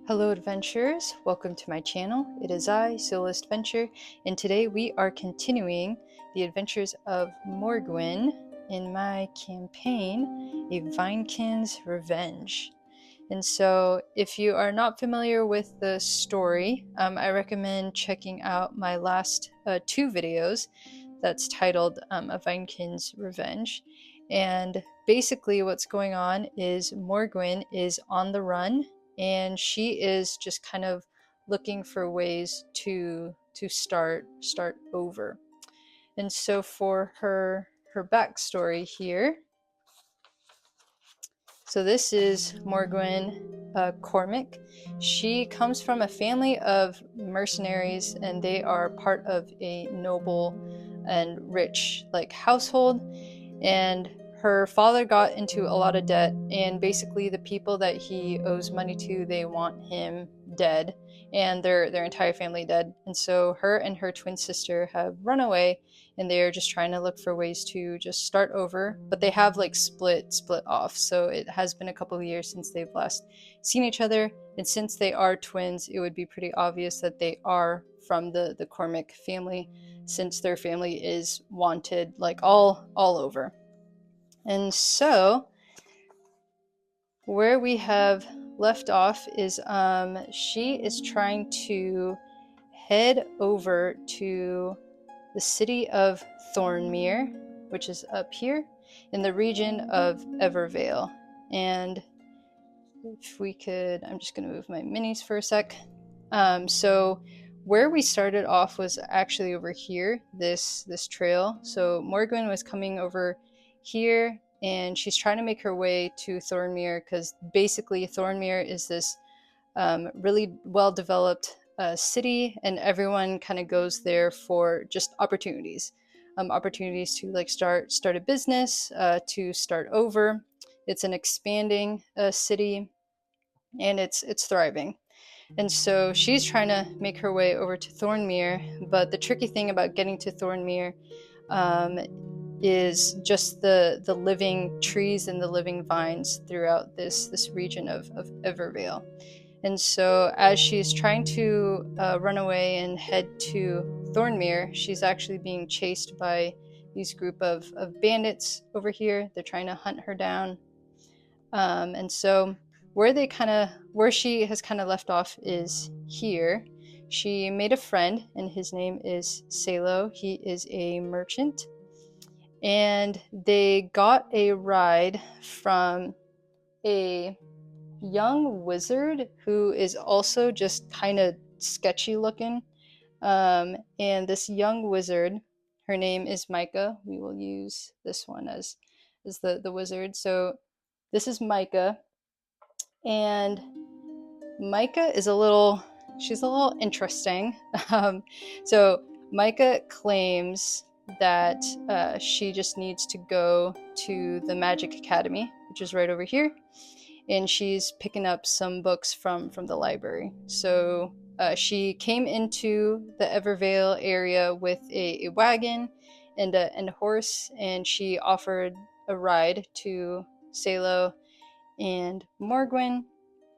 Hello adventurers, welcome to my channel. It is I, Soloist Adventure, and today we are continuing the adventures of Morgwen in my campaign, A Vinekin's Revenge. And so if you are not familiar with the story, I recommend checking out my last two videos that's titled A Vinekin's Revenge. And basically what's going on is Morgwen is on the run and she is just kind of looking for ways to start over. And so for her backstory here, so this is Morgwen Cormick. She comes from a family of mercenaries and they are part of a noble and rich household, and her father got into a lot of debt, and basically the people that he owes money to, they want him dead, and their entire family dead. And so her and her twin sister have run away, and they're just trying to look for ways to just start over, but they have split off. So it has been a couple of years since they've last seen each other, and since they are twins, it would be pretty obvious that they are from the Cormick family, since their family is wanted all over. And so where we have left off is she is trying to head over to the city of Thornmere, which is up here in the region of Evervale. And if we could, I'm just going to move my minis for a sec. So where we started off was actually over here, this trail. So Morgwen was coming over here and she's trying to make her way to Thornmere, because basically Thornmere is this really well-developed city, and everyone kind of goes there for just opportunities. Opportunities to start a business, to start over. It's an expanding city, and it's thriving. And so she's trying to make her way over to Thornmere, but the tricky thing about getting to Thornmere is just the living trees and the living vines throughout this region of Evervale. And so as she's trying to run away and head to Thornmere, she's actually being chased by these group of bandits over here. They're trying to hunt her down. And so where she has kind of left off is here. She made a friend, and his name is Salo. He is a merchant, and they got a ride from a young wizard who is also just kind of sketchy looking. And this young wizard, her name is Micah. We will use this one as the wizard. So this is Micah, and Micah is she's a little interesting. So Micah claims that she just needs to go to the Magic Academy, which is right over here, and she's picking up some books from the library. So she came into the Evervale area with a wagon and a horse, and she offered a ride to Salo and Morgwen,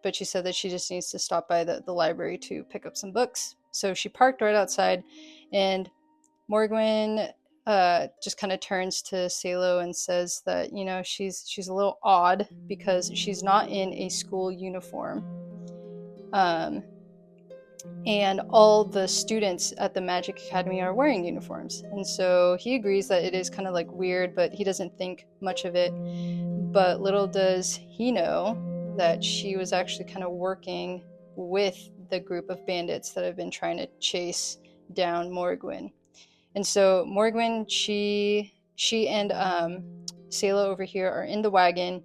but she said that she just needs to stop by the library to pick up some books. So she parked right outside, and Morgwen just kind of turns to Salo and says that, she's a little odd because she's not in a school uniform. And all the students at the Magic Academy are wearing uniforms. And so he agrees that it is kind of weird, but he doesn't think much of it. But little does he know that she was actually kind of working with the group of bandits that have been trying to chase down Morgwen. And so Morgwen, she and Salo over here are in the wagon,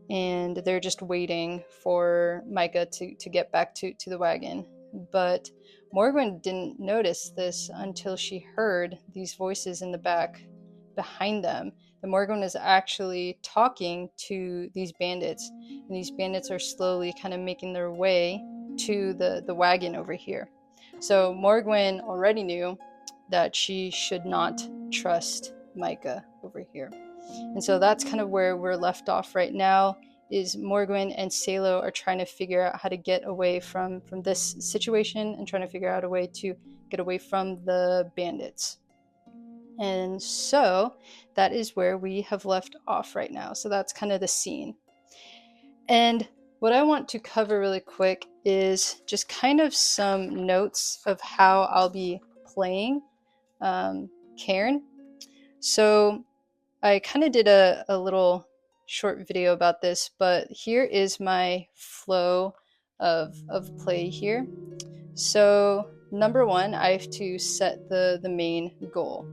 and they're just waiting for Micah to get back to the wagon. But Morgwen didn't notice this until she heard these voices in the back behind them. And Morgwen is actually talking to these bandits, and these bandits are slowly kind of making their way to the wagon over here. So Morgwen already knew that she should not trust Micah over here. And so that's kind of where we're left off right now. Morgwen and Salo are trying to figure out how to get away from this situation and trying to figure out a way to get away from the bandits. And so that is where we have left off right now. So that's kind of the scene. And what I want to cover really quick is just kind of some notes of how I'll be playing CAIRN. So I kind of did a little short video about this, but here is my flow of play here. So number one, I have to set the main goal.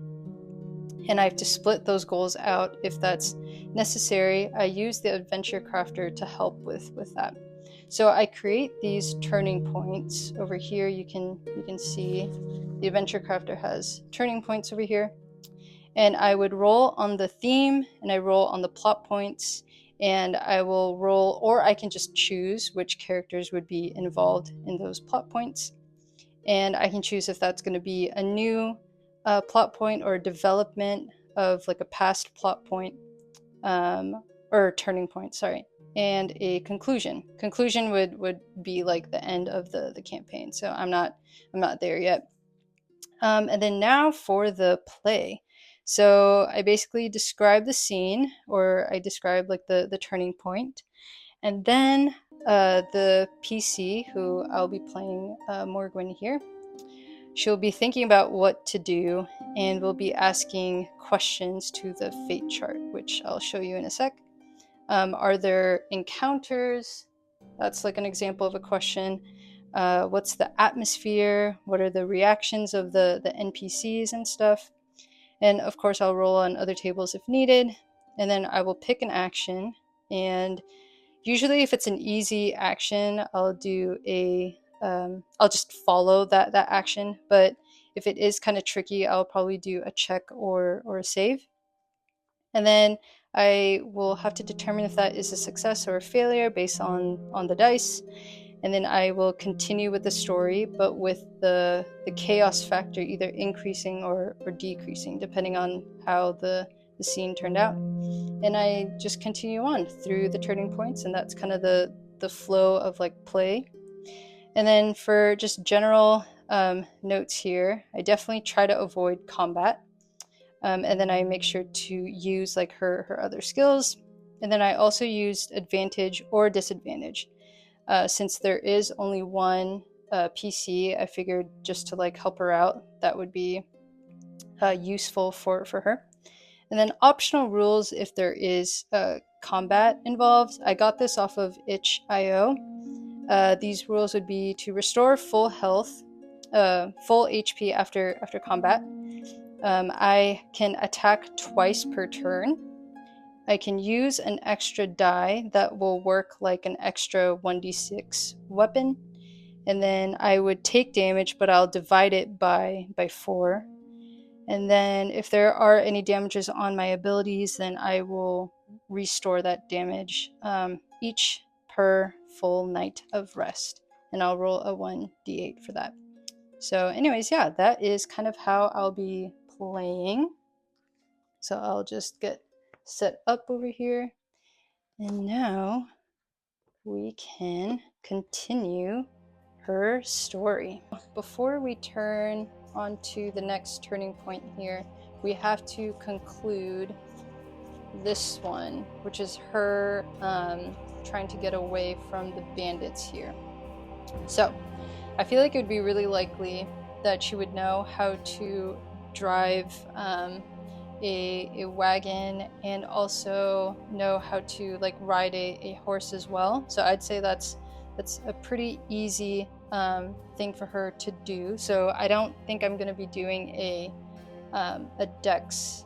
And I have to split those goals out if that's necessary. I use the adventure crafter to help with that. So I create these turning points over here. You can see the adventure crafter has turning points over here. And I would roll on the theme and I roll on the plot points, and I will roll, or I can just choose which characters would be involved in those plot points. And I can choose if that's going to be a new plot point or development of like a past plot point, or turning point, sorry, and a conclusion. Conclusion would be like the end of the campaign. So I'm not there yet. And then now for the play. So I basically describe the scene, or I describe like the turning point, and then the PC, who I'll be playing, Morgwen here, she'll be thinking about what to do, and we'll be asking questions to the fate chart, which I'll show you in a sec. Are there encounters? That's like an example of a question. What's the atmosphere? What are the reactions of the NPCs and stuff? And of course, I'll roll on other tables if needed. And then I will pick an action. And usually if it's an easy action, I'll do I'll just follow that action. But if it is kind of tricky, I'll probably do a check or a save. And then I will have to determine if that is a success or a failure based on the dice. And then I will continue with the story, but with the chaos factor either increasing or decreasing, depending on how the scene turned out. And I just continue on through the turning points, and that's kind of the flow of like play. And then for just general notes here, I definitely try to avoid combat. And then I make sure to use like her other skills. And then I also used advantage or disadvantage. Since there is only one PC, I figured just to like help her out, that would be useful for her. And then optional rules if there is combat involved. I got this off of itch.io. These rules would be to restore full health, full HP after combat. I can attack twice per turn. I can use an extra die that will work like an extra 1d6 weapon. And then I would take damage, but I'll divide it by 4. And then if there are any damages on my abilities, then I will restore that damage each per full night of rest. And I'll roll a 1d8 for that. So anyways, yeah, that is kind of how I'll be playing. So I'll just get set up over here. And now we can continue her story. Before we turn on to the next turning point here, we have to conclude this one, which is her trying to get away from the bandits here. So I feel like it would be really likely that she would know how to drive a wagon, and also know how to like ride a horse as well. So I'd say that's a pretty easy thing for her to do. So I don't think I'm going to be doing a dex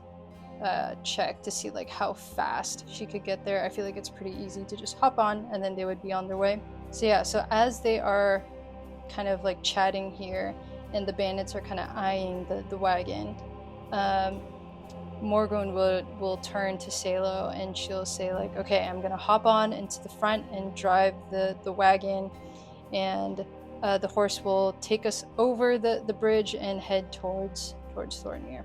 check to see like how fast she could get there. I feel like it's pretty easy to just hop on and then they would be on their way. So yeah, so as they are kind of like chatting here and the bandits are kind of eyeing the wagon, Morgwen will turn to Salo and she'll say like, okay, I'm gonna hop on into the front and drive the wagon, and the horse will take us over the bridge and head towards Thornmere.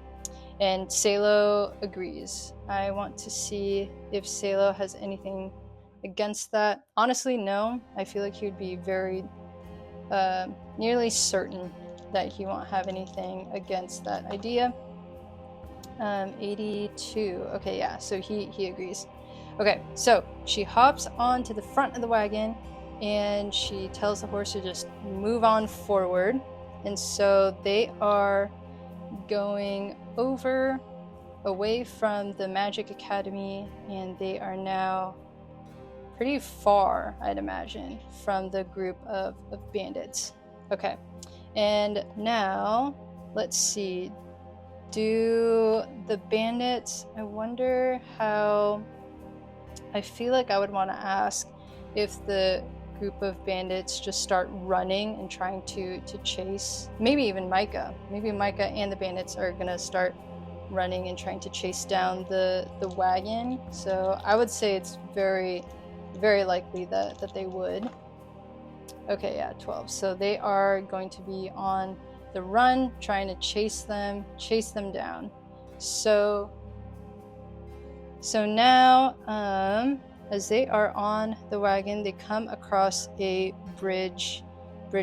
And Salo agrees. I want to see if Salo has anything against that? Honestly, no. I feel like he would be very nearly certain that he won't have anything against that idea. 82. Okay, yeah, so he agrees. Okay, so she hops onto the front of the wagon and she tells the horse to just move on forward. And so they are going over away from the Magic Academy, and they are now pretty far, I'd imagine, from the group of bandits. Okay, and now let's see. Do the bandits, I wonder how, I feel like I would want to ask if the group of bandits just start running and trying to chase, maybe even Micah. Maybe Micah and the bandits are gonna start running and trying to chase down the wagon. So I would say it's very, very likely that they would. Okay, yeah, 12. So they are going to be on the run, trying to chase them down. So now, as they are on the wagon, they come across a bridge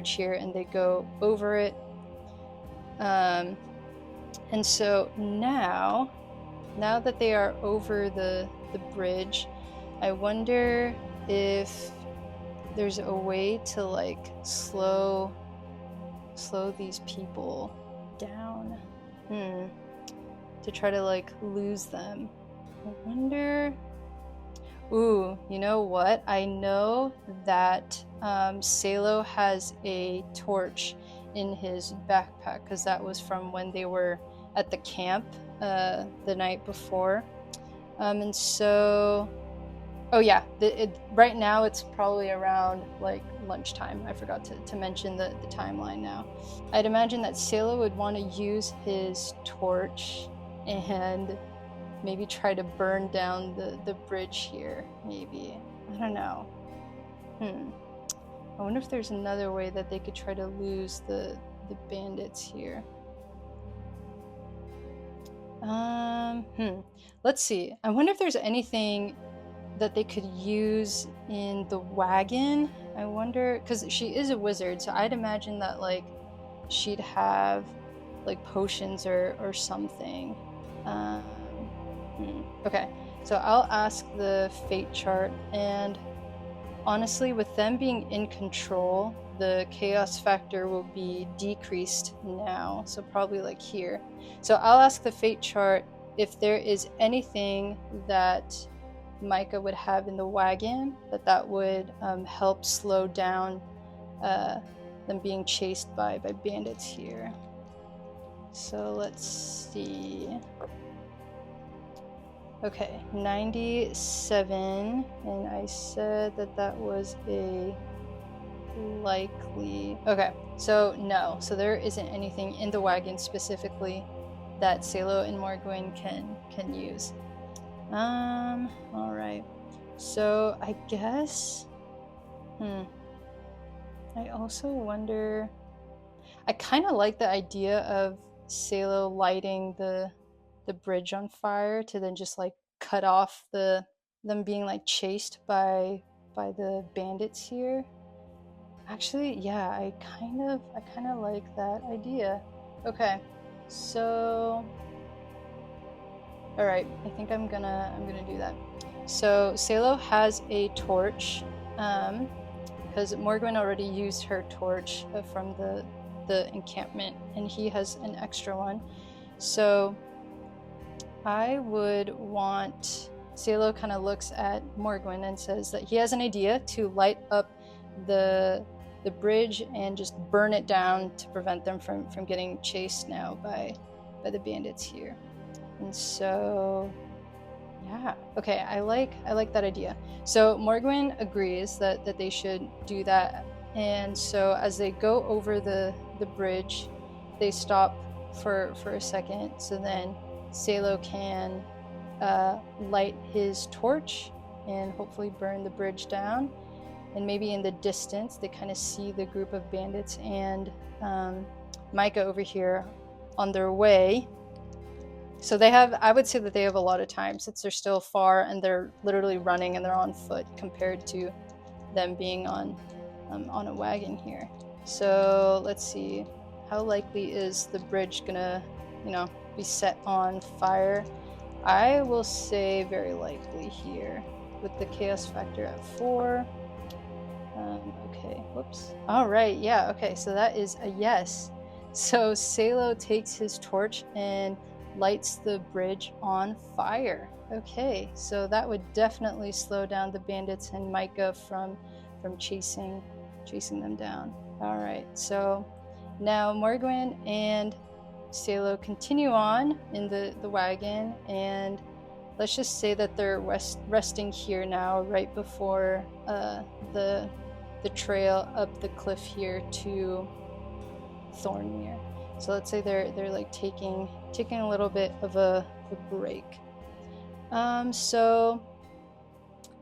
here, and they go over it. And so now that they are over the bridge, I wonder if there's a way to like slow these people down, to try to like lose them. I wonder. Ooh, you know what? I know that Salo has a torch in his backpack, because that was from when they were at the camp the night before. And so, oh yeah, right now it's probably around like lunchtime. I forgot to mention the timeline now. I'd imagine that Salo would want to use his torch and maybe try to burn down the bridge here, maybe. I don't know. I wonder if there's another way that they could try to lose the bandits here. Let's see. I wonder if there's anything that they could use in the wagon. I wonder, because she is a wizard, so I'd imagine that like she'd have like potions or something. Okay, so I'll ask the fate chart, and honestly, with them being in control, the chaos factor will be decreased now, so probably like here. So I'll ask the fate chart if there is anything that Micah would have in the wagon that would help slow down them being chased by bandits here. So let's see. Okay, 97, and I said that was a likely. Okay, so no, so there isn't anything in the wagon specifically that Salo and Morgwen can use. All right. So I guess. I also wonder. I kind of like the idea of Salo lighting the bridge on fire to then just like cut off them being like chased by the bandits here. Actually, yeah, I kind of like that idea. Okay, so all right, I think I'm gonna do that. So Salo has a torch, because Morgwen already used her torch from the encampment, and he has an extra one. So I would want, Salo kind of looks at Morgwen and says that he has an idea to light up the bridge and just burn it down to prevent them from getting chased now by the bandits here. And so, yeah, okay, I like that idea. So Morgwen agrees that they should do that. And so as they go over the bridge, they stop for a second, so then Salo can light his torch and hopefully burn the bridge down. And maybe in the distance, they kind of see the group of bandits and Micah over here on their way. So they have, I would say that they have a lot of time since they're still far and they're literally running and they're on foot compared to them being on a wagon here. So let's see, how likely is the bridge gonna, be set on fire? I will say very likely here with the chaos factor at 4. Okay, whoops. All right, yeah, okay, so that is a yes. So Salo takes his torch and lights the bridge on fire. Okay, so that would definitely slow down the bandits and Micah from chasing them down. All right, so now Morgwen and Salo continue on in the wagon, and let's just say that they're resting here now, right before the trail up the cliff here to Thornmere. So let's say they're like taking a little bit of a break. So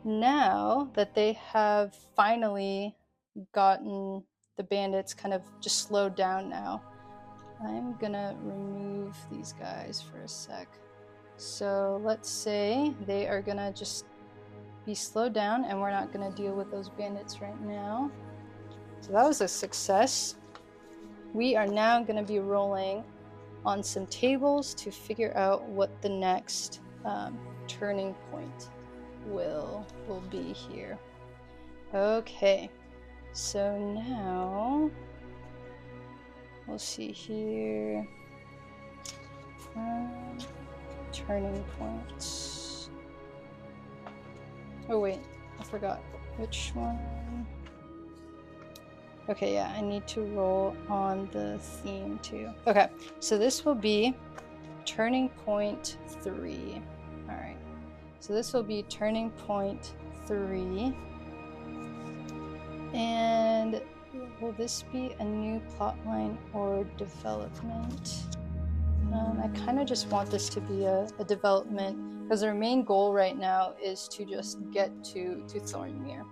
now that they have finally gotten the bandits kind of just slowed down now, I'm gonna remove these guys for a sec. So let's say they are gonna just be slowed down and we're not gonna deal with those bandits right now. So that was a success. We are now gonna be rolling on some tables to figure out what the next turning point will be here. Okay, so now we'll see here. Turning points. Oh wait, I forgot which one. Okay, yeah, I need to roll on the theme too. Okay, so this will be turning point 3. All right, so this will be turning point 3. And will this be a new plotline or development? I kind of just want this to be a development because our main goal right now is to just get to Thornmere.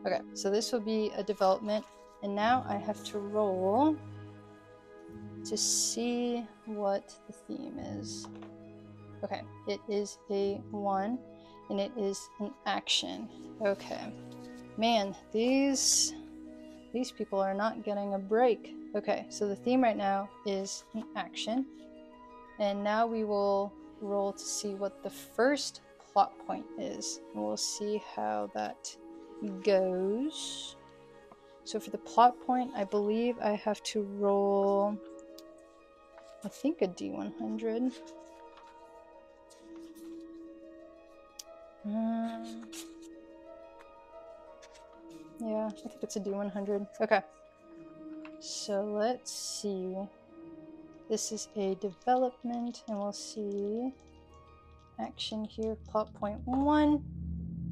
Okay, so this will be a development, and now I have to roll to see what the theme is. Okay, it is a 1, and it is an action. Okay, man, these people are not getting a break. Okay, so the theme right now is an action, and now we will roll to see what the first plot point is, and we'll see how that goes. So for the plot point, I believe I have to roll, I think, a D100. Yeah, I think it's a D100. Okay. So let's see. This is a development, and we'll see action here, plot point 1.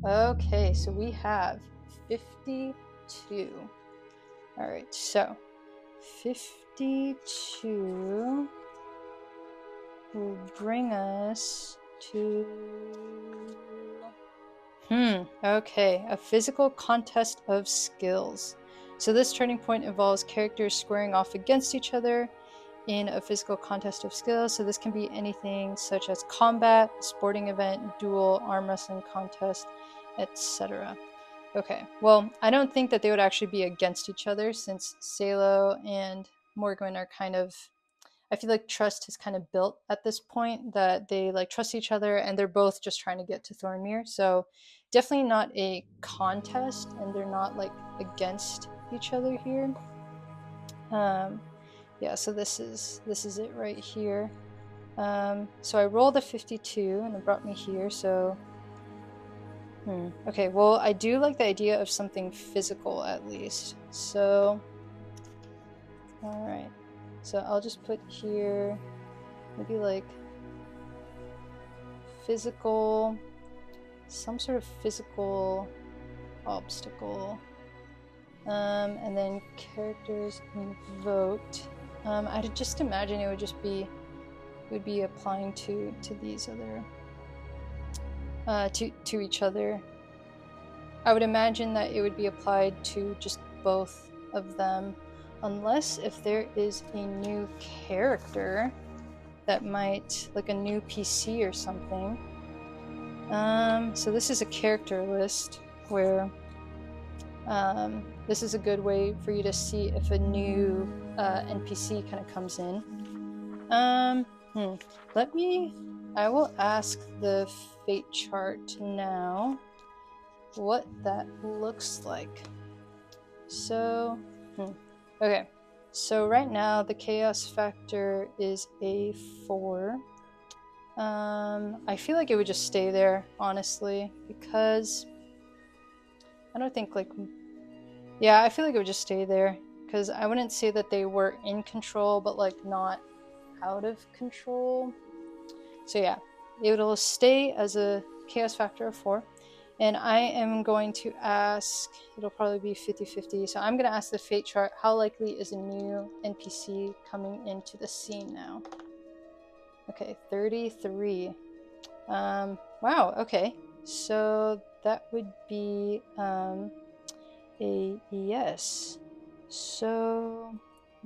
Okay, so we have 52. All right, so 52 will bring us to... okay, a physical contest of skills. So this turning point involves characters squaring off against each other in a physical contest of skills. So this can be anything such as combat, sporting event, duel, arm wrestling contest, etc. Okay, well, I don't think that they would actually be against each other, since Salo and Morgwen are kind of, I feel like trust is kind of built at this point, that they like trust each other and they're both just trying to get to Thornmere. So definitely not a contest, and they're not like against each other here. Yeah, so this is it right here. So I rolled a 52 and it brought me here. So okay, well, I do like the idea of something physical at least. So all right, so I'll just put here maybe like physical, some sort of physical obstacle, and then characters invoked. I'd just imagine it would just be, applying to these other to each other. I would imagine that it would be applied to just both of them, unless if there is a new character that might, like a new PC or something. So this is a character list where this is a good way for you to see if a new NPC kind of comes in. I will ask the fate chart now what that looks like. So, okay. So right now the chaos factor is a 4. I feel like it would just stay there, honestly, because I don't think yeah, I feel like it would just stay there because I wouldn't say that they were in control, but like not out of control. So yeah, it'll stay as a chaos factor of 4. And I am going to ask, it'll probably be 50-50. So I'm going to ask the fate chart, how likely is a new NPC coming into the scene now? Okay, 33. Wow, okay. So that would be a yes. So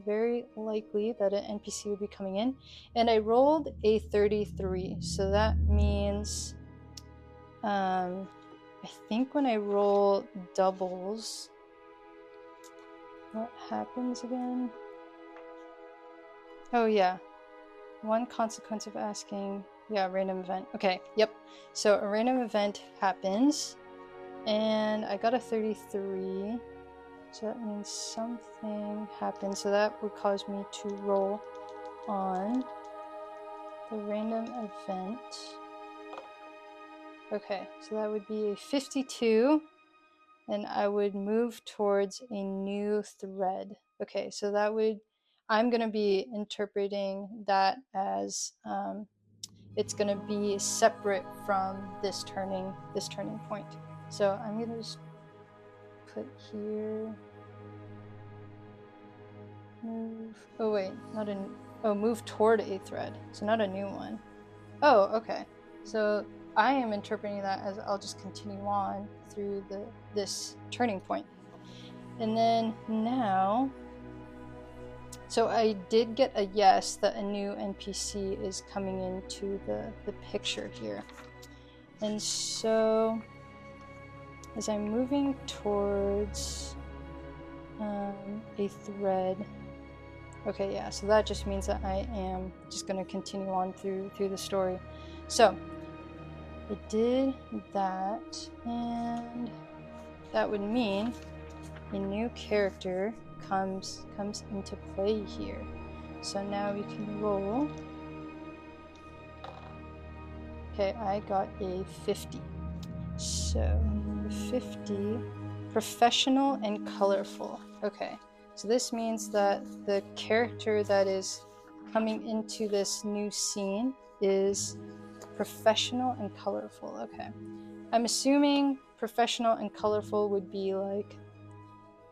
very likely that an NPC would be coming in. And I rolled a 33. So that means I think when I roll doubles, what happens again? Oh yeah, one consequence of asking, yeah, random event. Okay, yep. So a random event happens, and I got a 33, so that means something happened. So that would cause me to roll on the random event. Okay, so that would be a 52. And I would move towards a new thread. Okay, so that would, I'm going to be interpreting that as it's going to be separate from this turning point. So I'm going to just put here, move, oh wait, move toward a thread, so not a new one. Oh, okay, so I am interpreting that as I'll just continue on through this turning point. And then now, so I did get a yes that a new NPC is coming into the picture here. And so as I'm moving towards a thread, okay, yeah, so that just means that I am just going to continue on through the story. So it did that, and that would mean a new character comes into play here. So now we can roll. Okay, I got a 50. So 50, professional and colorful. Okay, so this means that the character that is coming into this new scene is professional and colorful. Okay, I'm assuming professional and colorful would be like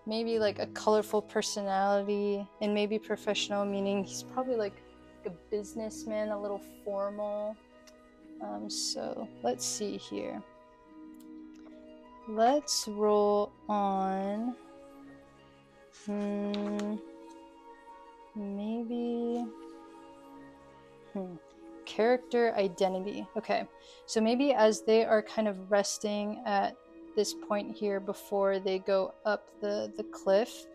maybe like a colorful personality, and maybe professional meaning he's probably like a businessman, a little formal. So let's see here. Let's roll on maybe character identity. Okay, so maybe as they are kind of resting at this point here before they go up the cliff,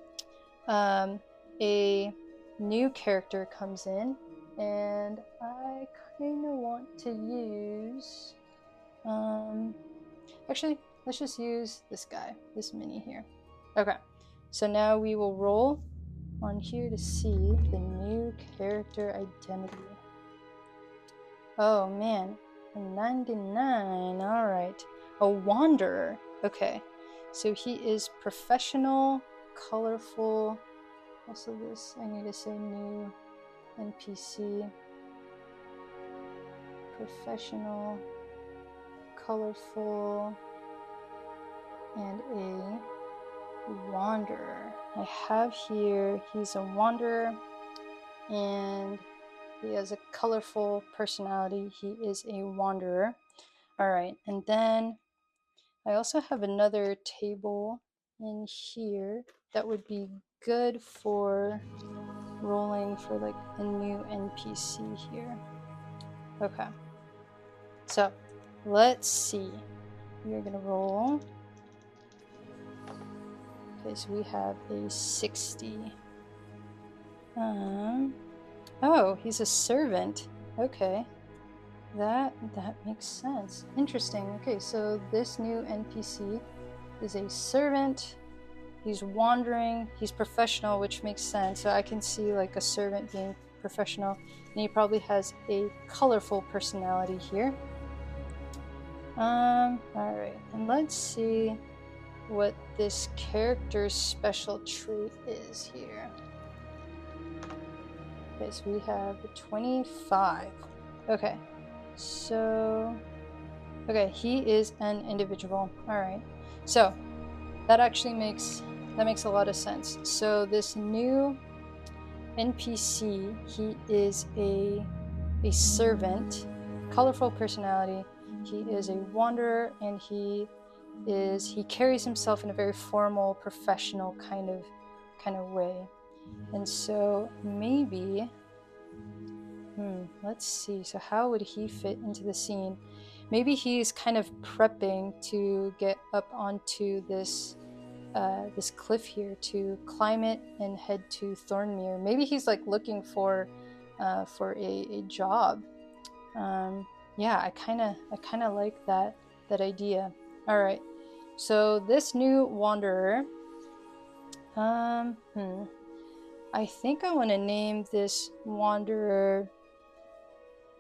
a new character comes in, and I kind of want to use actually, let's just use this guy, this mini here. Okay, so now we will roll on here to see the new character identity. Oh man, a 99. All right, a wanderer. Okay, so he is professional, colorful. Also this, I need to say new NPC. Professional, colorful, and a wanderer. I have here, he's a wanderer, and he has a colorful personality. He is a wanderer. All right, and then I also have another table in here that would be good for rolling for like a new NPC here. Okay. So let's see. We're gonna roll. Okay, so we have a 60. Oh, he's a servant. Okay. That makes sense. Interesting. Okay, so this new NPC is a servant. He's wandering. He's professional, which makes sense. So I can see like a servant being professional. And he probably has a colorful personality here. Alright. And let's see what this character's special trait is here. Okay, so we have 25. Okay. So, okay, he is an individual. All right. So that actually makes a lot of sense. So this new NPC, he is a servant, colorful personality. He is a wanderer, and he carries himself in a very formal, professional kind of way. And so maybe let's see. So how would he fit into the scene? Maybe he's kind of prepping to get up onto this this cliff here, to climb it and head to Thornmere. Maybe he's like looking for a job. Yeah, I kind of like that idea. All right. So this new wanderer, I think I want to name this wanderer.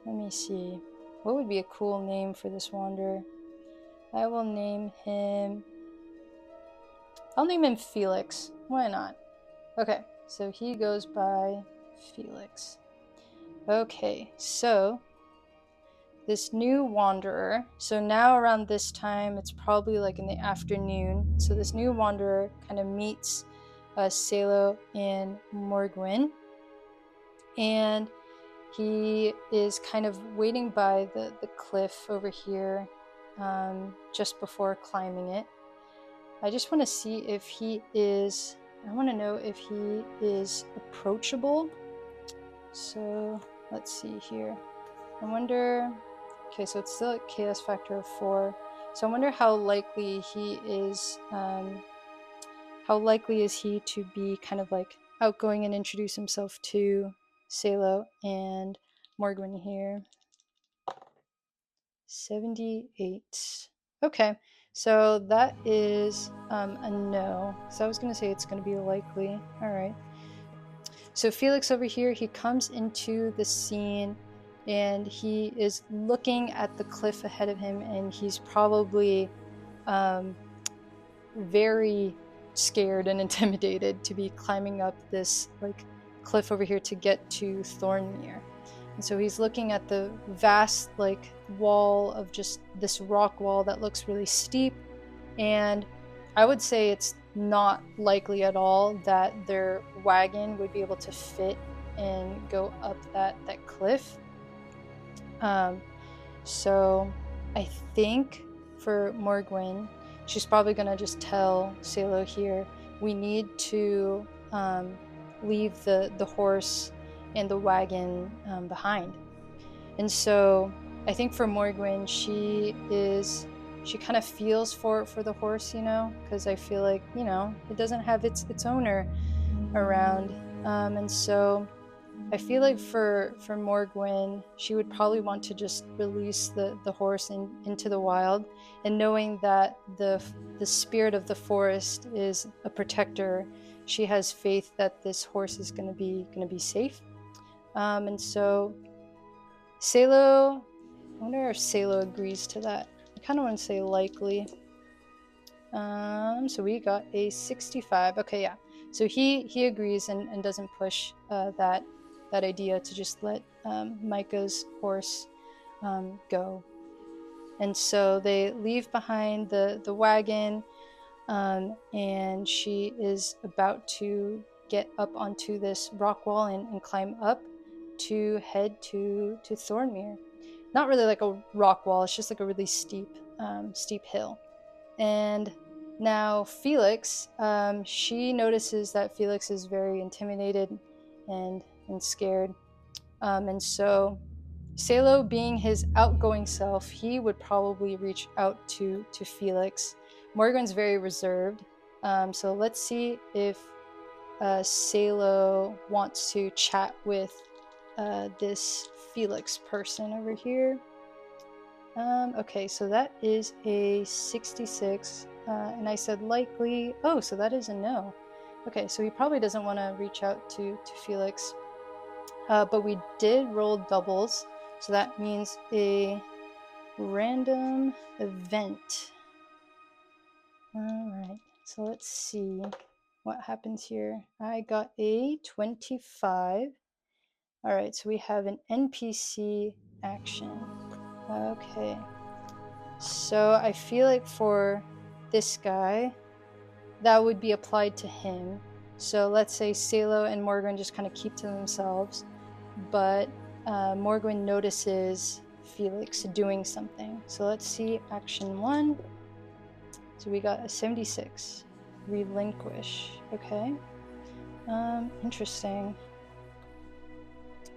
Let me see. What would be a cool name for this wanderer? I will name him... I'll name him Felix. Why not? Okay, so he goes by Felix. Okay, so this new wanderer, so now around this time, it's probably like in the afternoon, so this new wanderer kind of meets Salo and Morgwen, and he is kind of waiting by the cliff over here, just before climbing it. I just want to see if he is... I want to know if he is approachable. So let's see here. I wonder... Okay, so it's still at chaos factor of 4. So I wonder how likely he is... how likely is he to be kind of like outgoing and introduce himself to Salo and Morgwen here. 78. Okay, so that is a no. So I was going to say it's going to be likely. All right. So Felix over here, he comes into the scene and he is looking at the cliff ahead of him, and he's probably very scared and intimidated to be climbing up this like cliff over here to get to Thornmere. And so he's looking at the vast like wall of just this rock wall that looks really steep, and I would say it's not likely at all that their wagon would be able to fit and go up that cliff. So I think for Morgwen, she's probably gonna just tell Salo here, we need to leave the horse and the wagon behind. And so I think for Morgwen, she kind of feels for the horse, you know, because I feel like, you know, it doesn't have its owner around. And so I feel like for Morgwen, she would probably want to just release the horse into the wild, and knowing that the spirit of the forest is a protector, she has faith that this horse is going to be safe. And so Salo, I wonder if Salo agrees to that. I kind of want to say likely. So we got a 65. Okay, yeah. So he agrees and doesn't push that idea to just let Micah's horse go. And so they leave behind the wagon, and she is about to get up onto this rock wall and climb up to head to Thornmere. Not really like a rock wall, it's just like a really steep hill. And now Felix, she notices that Felix is very intimidated and scared. And so Salo, being his outgoing self, he would probably reach out to Felix. Morgwen's very reserved. So let's see if Salo wants to chat with this Felix person over here. Okay, so that is a 66, and I said likely. Oh, so that is a no. Okay, so he probably doesn't want to reach out to Felix. But we did roll doubles, so that means a random event. Alright, so let's see what happens here. I got a 25. Alright, so we have an NPC action. Okay. So I feel like for this guy, that would be applied to him. So let's say Salo and Morgwen just kind of keep to themselves, but Morgwen notices Felix doing something. So let's see action 1. So we got a 76. Relinquish. Okay. Interesting.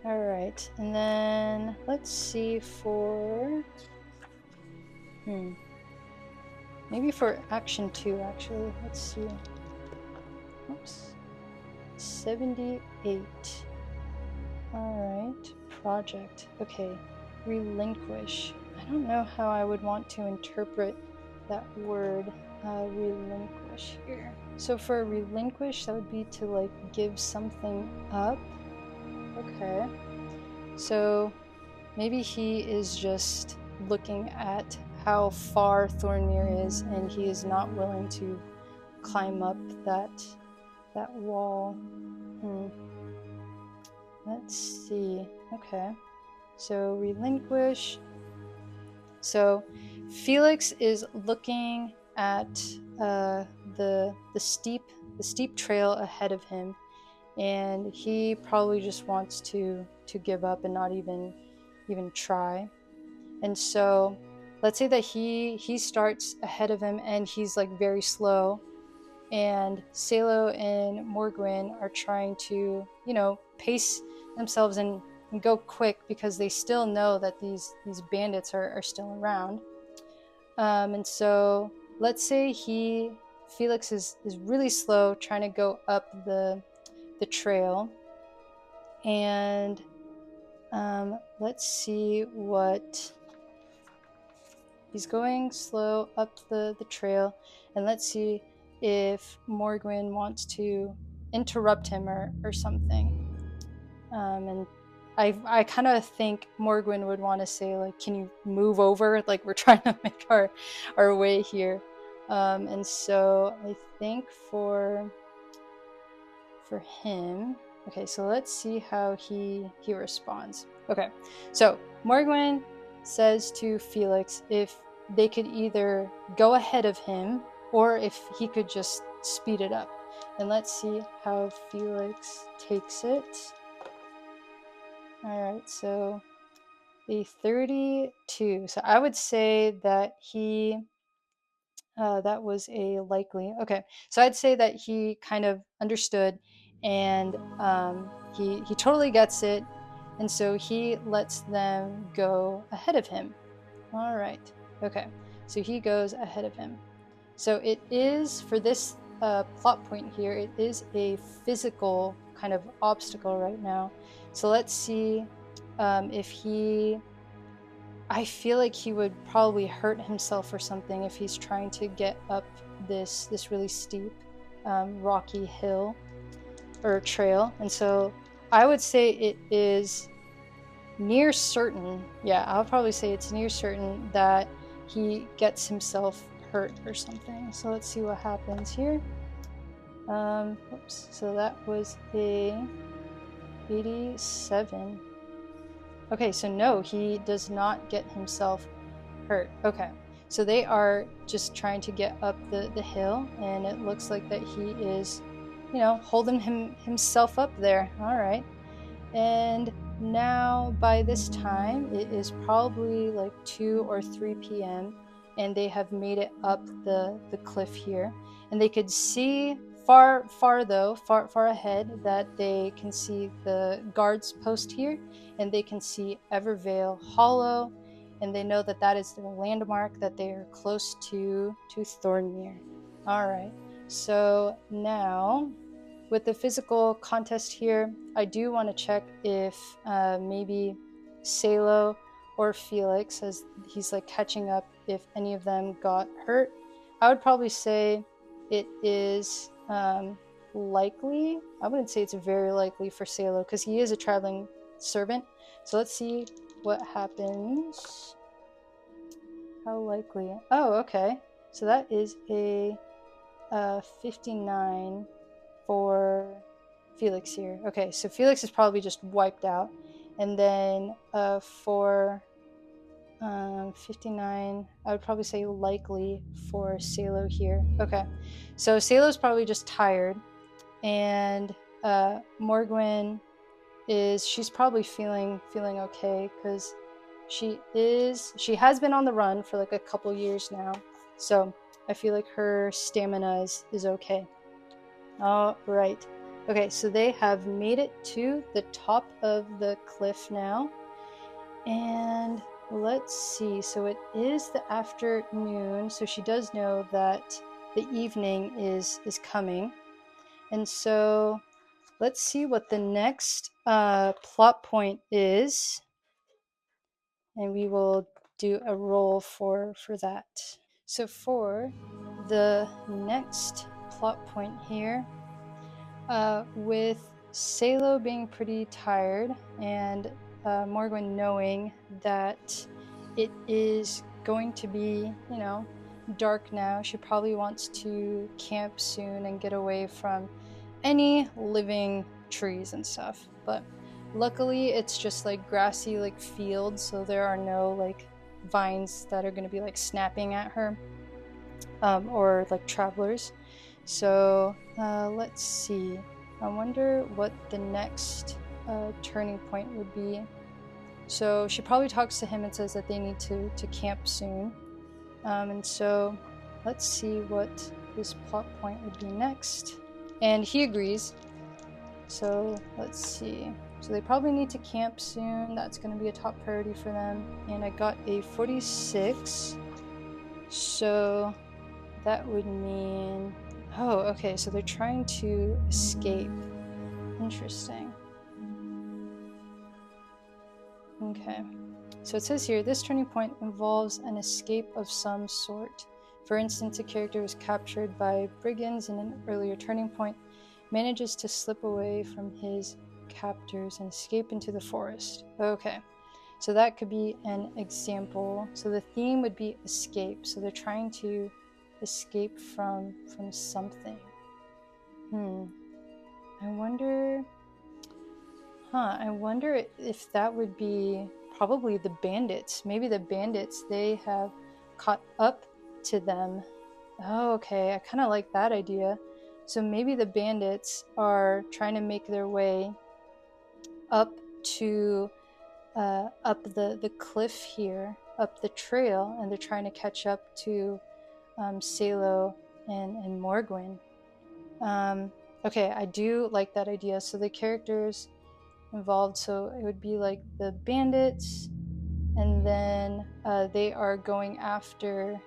Alright, and then let's see for... maybe for action 2, actually. Let's see. Oops. 78. Alright, project. Okay, relinquish. I don't know how I would want to interpret that word, relinquish here. So for relinquish, that would be to like give something up. Okay. So maybe he is just looking at how far Thornmere is, and he is not willing to climb up that wall. Let's see. Okay. So relinquish. So Felix is looking at the steep trail ahead of him, and he probably just wants to give up and not even try. And so let's say that he starts ahead of him, and he's like very slow, and Salo and Morgwen are trying to, you know, pace themselves and go quick because they still know that these bandits are still around. And so let's say Felix is really slow trying to go up the trail, and let's see what he's going slow up the trail, and let's see if Morgwen wants to interrupt him or something. And I kind of think Morgwen would want to say, like, can you move over? Like, we're trying to make our way here. And so I think for him, okay, so let's see how he responds. Okay, so Morgwen says to Felix if they could either go ahead of him or if he could just speed it up. And let's see how Felix takes it. Alright, so a 32. So I would say that that was a likely. Okay, so I'd say that he kind of understood, and he totally gets it, and so he lets them go ahead of him. Alright, okay, so he goes ahead of him. So it is, for this plot point here, it is a physical kind of obstacle right now. So let's see if he... I feel like he would probably hurt himself or something if he's trying to get up this really steep rocky hill or trail. And so I would say it is near certain, yeah, I'll probably say it's near certain that he gets himself hurt or something. So let's see what happens here. Oops, so that was a 87. Okay, so no, he does not get himself hurt. Okay, so they are just trying to get up the hill, and it looks like that he is, you know, holding himself up there. All right, and now by this time it is probably like 2 or 3 p.m. and they have made it up the cliff here, and they could see far ahead that they can see the guards post here, and they can see Evervale Hollow, and they know that that is their landmark, that they are close to Thornmere. All right, so now with the physical contest here, I do want to check if maybe Salo or Felix, as he's like catching up, if any of them got hurt. I would probably say it is likely. I wouldn't say it's very likely for Salo because he is a traveling servant. So let's see what happens. How likely? Oh, okay. So that is a 59 for Felix here. Okay, so Felix is probably just wiped out. And then for 59, I would probably say likely for Salo here. Okay, so Salo's probably just tired. And Morgwen she's probably feeling okay because she has been on the run for like a couple years now. So I feel like her stamina is okay. All right. Okay, so they have made it to the top of the cliff now. And let's see. So it is the afternoon, so she does know that the evening is coming. And so let's see what the next plot point is. And we will do a roll for that. So for the next plot point here, with Salo being pretty tired and Morgwen knowing that it is going to be, dark now, she probably wants to camp soon and get away from any living trees and stuff. But luckily it's just like grassy like fields, so there are no like vines that are going to be like snapping at her or like travelers. So let's see. I wonder what the next turning point would be. So she probably talks to him and says that they need to camp soon. And so let's see what this plot point would be next. And he agrees. So let's see. So they probably need to camp soon. That's going to be a top priority for them. And I got a 46. So that would mean... Oh, okay, so they're trying to escape. Interesting. Okay. So it says here, this turning point involves an escape of some sort. For instance, a character was captured by brigands in an earlier turning point, manages to slip away from his captors and escape into the forest. Okay. So that could be an example. So the theme would be escape. So they're trying to escape from something. I wonder if that would be probably the bandits. Maybe the bandits, they have caught up to them. Oh, okay, I kind of like that idea. So maybe the bandits are trying to make their way up to up the cliff here, up the trail, and they're trying to catch up to Salo and Morgwen. Okay, I do like that idea. So the characters involved, so it would be like the bandits, and then they are going after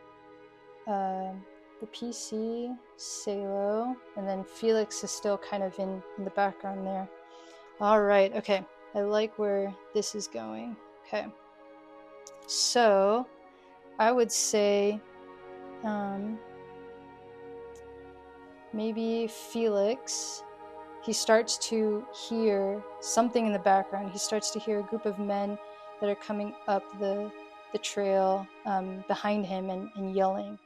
the PC, Salo, and then Felix is still kind of in the background there. All right, okay, I like where this is going. Okay, so I would say maybe Felix, he starts to hear something in the background. He starts to hear a group of men that are coming up the trail behind him and yelling.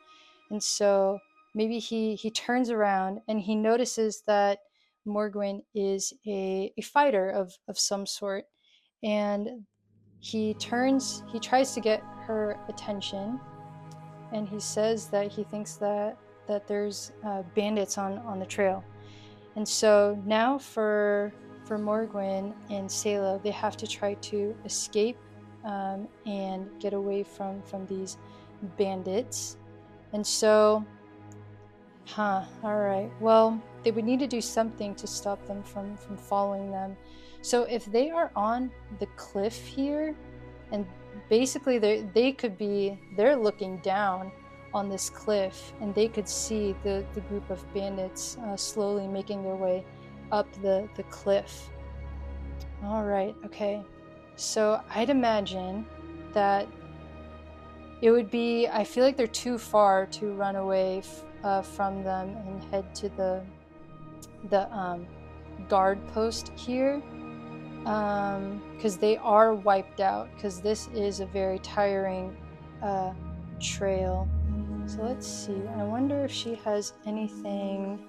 And so maybe he turns around and he notices that Morgwen is a fighter of some sort. And he tries to get her attention, and he says that he thinks that there's bandits on the trail. And so now for Morgwen and Salo, they have to try to escape and get away from these bandits. And so, all right. Well, they would need to do something to stop them from following them. So if they are on the cliff here, and basically they're looking down on this cliff, and they could see the group of bandits slowly making their way up the cliff. All right, okay. So I'd imagine that it would be, I feel like they're too far to run away from them and head to the guard post here, because they are wiped out, because this is a very tiring trail. So let's see, I wonder if she has anything.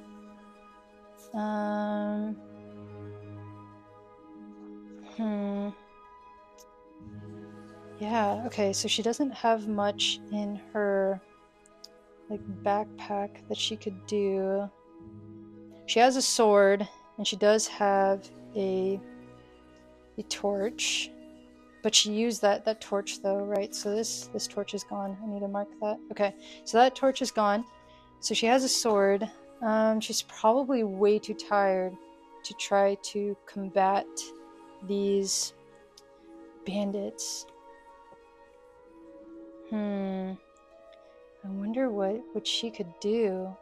Yeah, okay, so she doesn't have much in her like backpack that she could do. She has a sword, and she does have a torch, but she used that torch though, right? So this torch is gone. I need to mark that. Okay, so that torch is gone. So she has a sword. She's probably way too tired to try to combat these bandits. I wonder what she could do.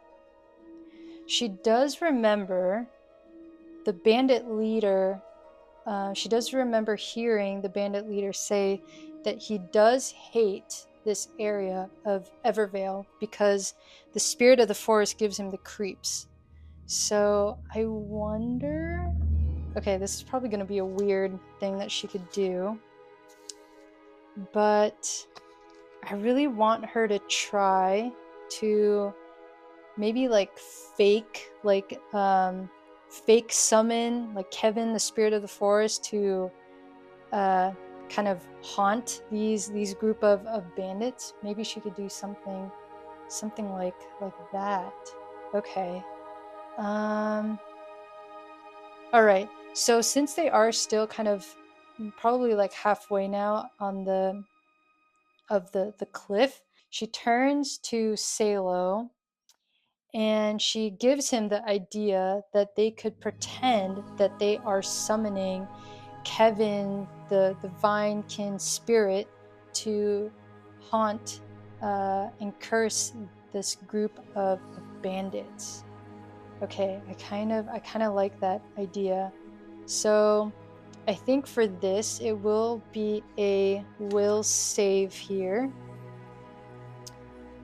She does remember the bandit leader. She does remember hearing the bandit leader say that he does hate this area of Evervale because the spirit of the forest gives him the creeps. So I wonder... Okay, this is probably going to be a weird thing that she could do, but I really want her to try to maybe like fake summon like Kevin, the spirit of the forest, to kind of haunt these group of bandits. Maybe she could do something like that. Okay. All right. So since they are still kind of probably like halfway now on the cliff, she turns to Salo, and she gives him the idea that they could pretend that they are summoning Kevin, the Vinekin spirit, to haunt and curse this group of bandits. Okay, I kind of like that idea. So I think for this it will be a will save here.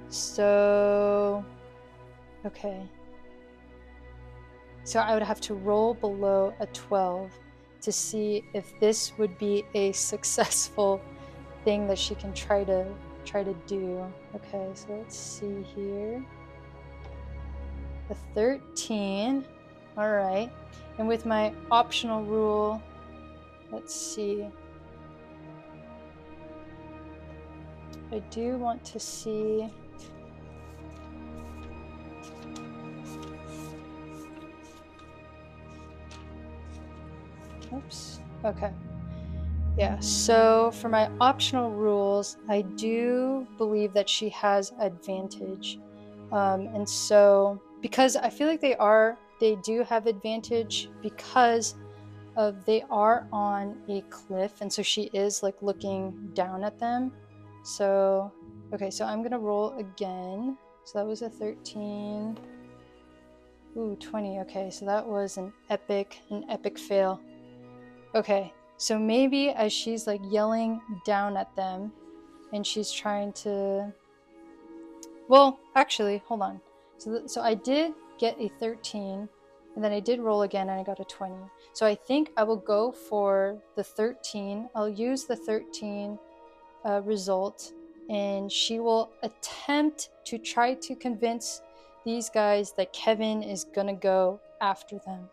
So okay. So I would have to roll below a 12 to see if this would be a successful thing that she can try to do. Okay, so let's see here. A 13. All right. And with my optional rule, let's see. I do want to see... Oops. Okay. Yeah, so for my optional rules, I do believe that she has advantage. And so, because I feel like they do have advantage because of they are on a cliff, and so she is like looking down at them. So, okay, so I'm gonna roll again. So that was a 13. Ooh, 20. Okay, so that was an epic fail. Okay, so maybe as she's like yelling down at them and she's trying to... Well, actually, hold on. So I did get a 13, and then I did roll again and I got a 20. So I think I will go for the 13. I'll use the 13 result, and she will attempt to try to convince these guys that Kevin is gonna go after them.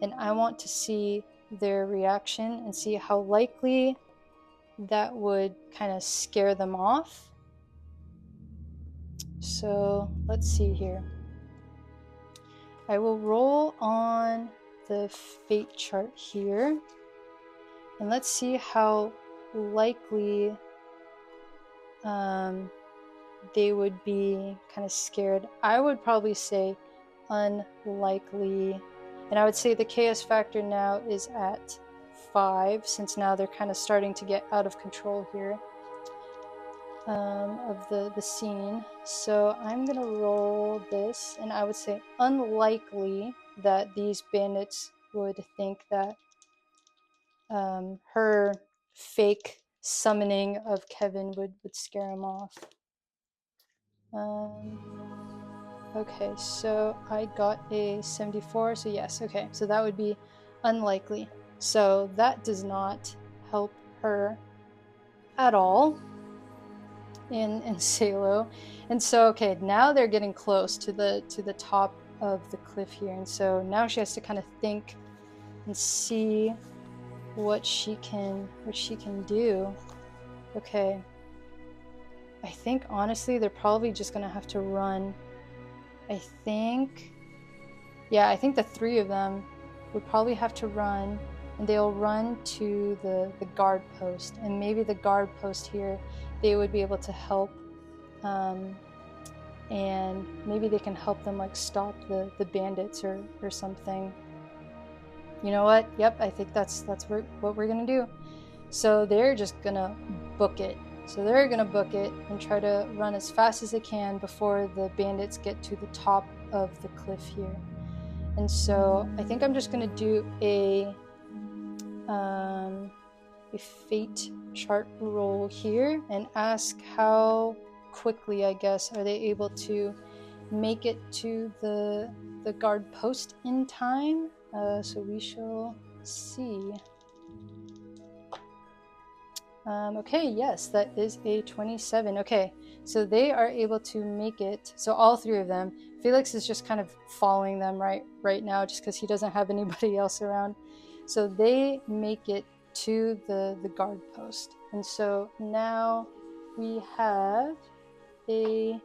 And I want to see their reaction and see how likely that would kind of scare them off. So let's see here. I will roll on the fate chart here, and let's see how likely they would be kind of scared. I would probably say unlikely. And I would say the chaos factor now is at 5, since now they're kind of starting to get out of control here of the scene. So I'm gonna roll this, and I would say unlikely that these bandits would think that her fake summoning of Kevin would scare him off. Okay, so I got a 74, so yes, okay, so that would be unlikely. So that does not help her at all in Salo. And so, okay, now they're getting close to the top of the cliff here, and so now she has to kind of think and see what she can do. Okay, I think honestly they're probably just gonna have to run. I think the 3 of them would probably have to run, and they'll run to the guard post, and maybe the guard post here they would be able to help, and maybe they can help them like stop the bandits or something. You know what? Yep, I think that's what we're gonna do. So they're just gonna book it. So they're gonna book it and try to run as fast as they can before the bandits get to the top of the cliff here. And so I think I'm just gonna do a fate chart roll here and ask how quickly, I guess, are they able to make it to the guard post in time. So we shall see. Okay, yes, that is a 27. Okay, so they are able to make it. So all 3 of them. Felix is just kind of following them right now, just because he doesn't have anybody else around. So they make it to the guard post, and so now we have a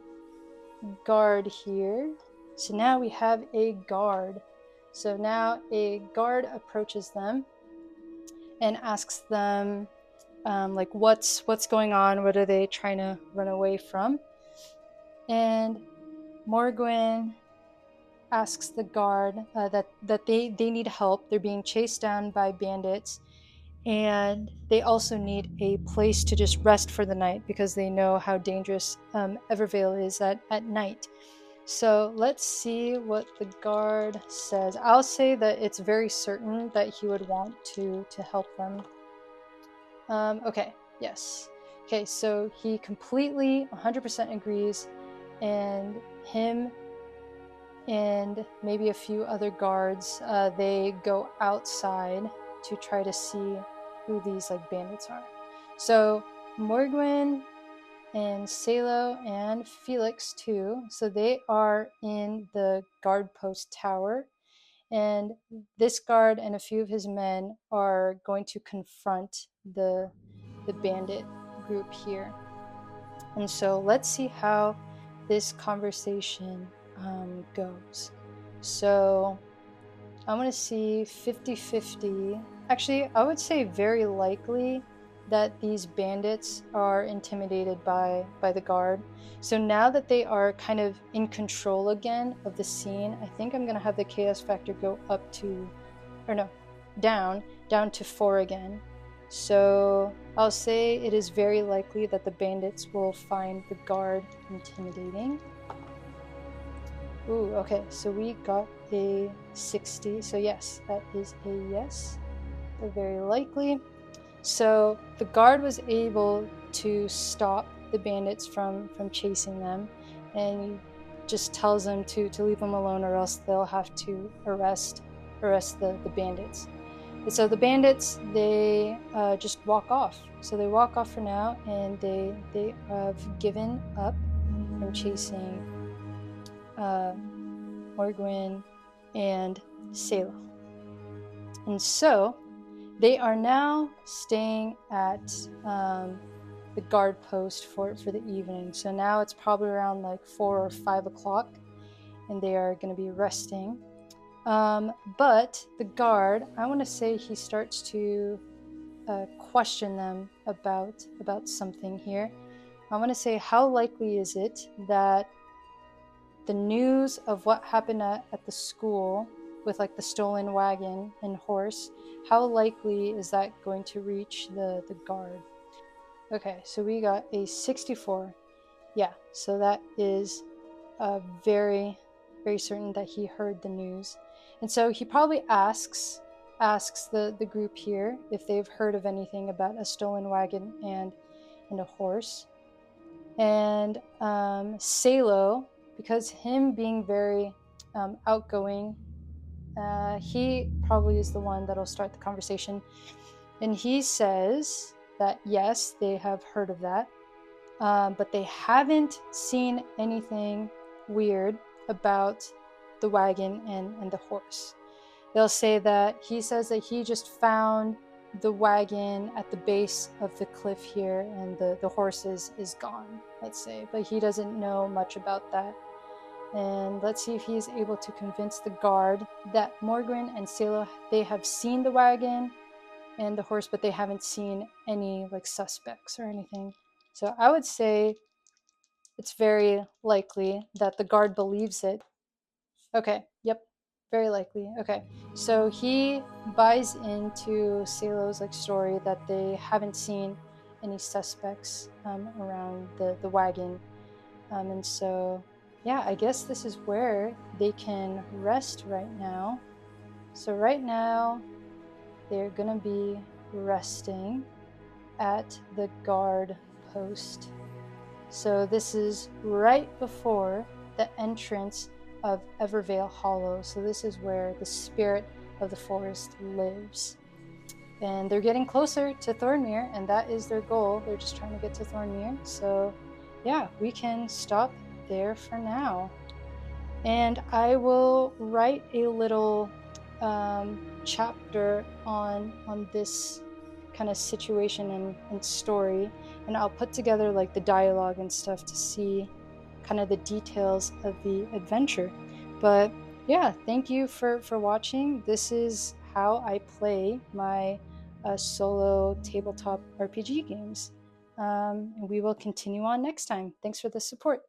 guard here. So now we have a guard. So now a guard approaches them and asks them, like, what's going on? What are they trying to run away from? And Morgwen asks the guard that they need help. They're being chased down by bandits, and they also need a place to just rest for the night because they know how dangerous Evervale is at night. So let's see what the guard says. I'll say that it's very certain that he would want to help them. Okay, yes. Okay, so he completely 100% agrees, and him and maybe a few other guards, they go outside to try to see who these like bandits are. So Morgwen and Salo and Felix too, so they are in the guard post tower, and this guard and a few of his men are going to confront the bandit group here. And so let's see how this conversation goes. So I want to see 50-50. Actually, I would say very likely that these bandits are intimidated by the guard. So now that they are kind of in control again of the scene, I think I'm going to have the chaos factor go up to, or no, down to 4 again. So I'll say it is very likely that the bandits will find the guard intimidating. Ooh, okay, so we got a 60. So yes, that is a yes. They're very likely. So the guard was able to stop the bandits from chasing them, and he just tells them to leave them alone, or else they'll have to arrest the bandits. And so the bandits, they just walk off. So they walk off for now, and they have given up from chasing Morgwen and Salo. And so they are now staying at the guard post for the evening. So now it's probably around like 4 or 5 o'clock, and they are going to be resting. But the guard, I want to say he starts to question them about something here. I want to say, how likely is it that the news of what happened at the school with like the stolen wagon and horse, how likely is that going to reach the guard? Okay, so we got a 64. Yeah, so that is very, very certain that he heard the news. And so he probably asks the group here if they've heard of anything about a stolen wagon and a horse. And Salo, because him being very outgoing, he probably is the one that'll start the conversation. And he says that yes, they have heard of that, but they haven't seen anything weird about the wagon and the horse. They'll say that he says that he just found the wagon at the base of the cliff here, and the horse is gone, let's say, but he doesn't know much about that. And let's see if he's able to convince the guard that Morgwen and Salo, they have seen the wagon and the horse, but they haven't seen any like suspects or anything. So I would say it's very likely that the guard believes it. Okay, yep, very likely. Okay, so he buys into Salo's like story that they haven't seen any suspects around the wagon, and so yeah, I guess this is where they can rest right now. So right now they're gonna be resting at the guard post. So this is right before the entrance of Evervale Hollow. So this is where the spirit of the forest lives. And they're getting closer to Thornmere, and that is their goal. They're just trying to get to Thornmere. So yeah, we can stop there for now. And I will write a little chapter on this kind of situation and story, and I'll put together like the dialogue and stuff to see kind of the details of the adventure. But yeah, thank you for watching. This is how I play my solo tabletop RPG games. And we will continue on next time. Thanks for the support.